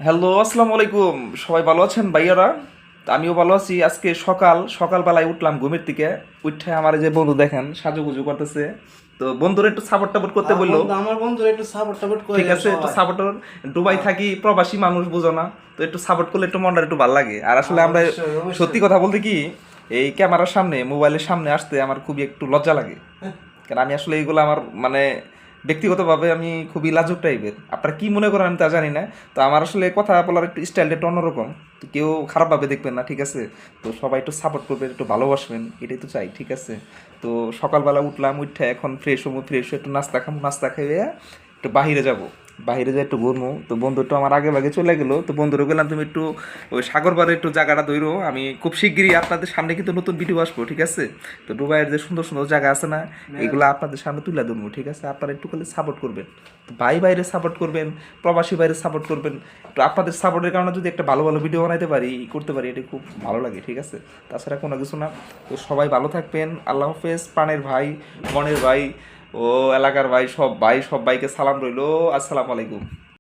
Hello, আসসালামু আলাইকুম। সবাই ভালো আছেন ভাইয়ারা? তা আমিও ভালো আছি। আজকে সকালবেলায় উঠলাম ঘুমের থেকে। উঠে আমার এই যে বন্ধু দেখেন সাজুগুজু করতেছে। তো বন্ধুরা একটু সাপোর্ট টাপোর্ট করতে বললো। আমার বন্ধুরা একটু সাপোর্ট টাপোর্ট করে ঠিক আছে, একটু সবাই। সাপোর্ট। দুবাই আ- থাকি, প্রবাসী মানুষ বুঝো না। তো একটু সাপোর্ট করলে একটু মনটা একটু ভালো লাগে। আর আসলে আমরা অবশ্যই সত্যি অবশ্যই। কথা বলতে কি, এই ক্যামেরার সামনে মোবাইলের সামনে আসতে আমার খুবই একটু লজ্জা লাগে। কারণ আমি আসলে এইগুলো আমার মানে ব্যক্তিগতভাবে আমি খুবই লাজুক টাইপের। আপনারা কি মনে করেন আমি তা জানি না। তো আমার আসলে কথা বলার একটু স্টাইলটা একটু অন্যরকম। তো কেউ খারাপভাবে দেখবেন না, ঠিক আছে? তো সবাই একটু সাপোর্ট করবেন, একটু ভালোবাসবেন, এটাই তো চাই, ঠিক আছে? তো সকালবেলা উঠলাম, উঠে এখন ফ্রেশ হবো, ফ্রেশ হয়ে একটু নাস্তা খাবো, নাস্তা খেয়ে একটু বাহিরে যাব, বাইরে যাই একটু ঘুরবো। তো বন্ধু একটু আমার আগে ভাগে চলে গেলো। তো বন্ধুরও গেলাম তুমি একটু ওই সাগর পাড়ে একটু জায়গাটা ধরো। আমি খুব শিগগিরই আপনাদের সামনে কিন্তু নতুন ভিডিও আসবো, ঠিক আছে? তো দুবাইয়ের যে সুন্দর সুন্দর জায়গা আছে না, এগুলো আপনাদের সামনে তুলে ধরবো, ঠিক আছে? আপনারা একটু খালি সাপোর্ট করবেন। তো ভাই বাইরে সাপোর্ট করবেন, প্রবাসী বাইরে সাপোর্ট করবেন। তো আপনাদের সাপোর্টের কারণে যদি একটা ভালো ভালো ভিডিও বানাইতে পারি, করতে পারি, এটা খুব ভালো লাগে, ঠিক আছে? তাছাড়া কোনো কিছু না। তো সবাই ভালো থাকবেন। আল্লাহ হাফেজ। প্রাণের ভাই, মনের ভাই ও এলাকার ভাই, সব ভাইকে সালাম রইলো। আসসালামু আলাইকুম।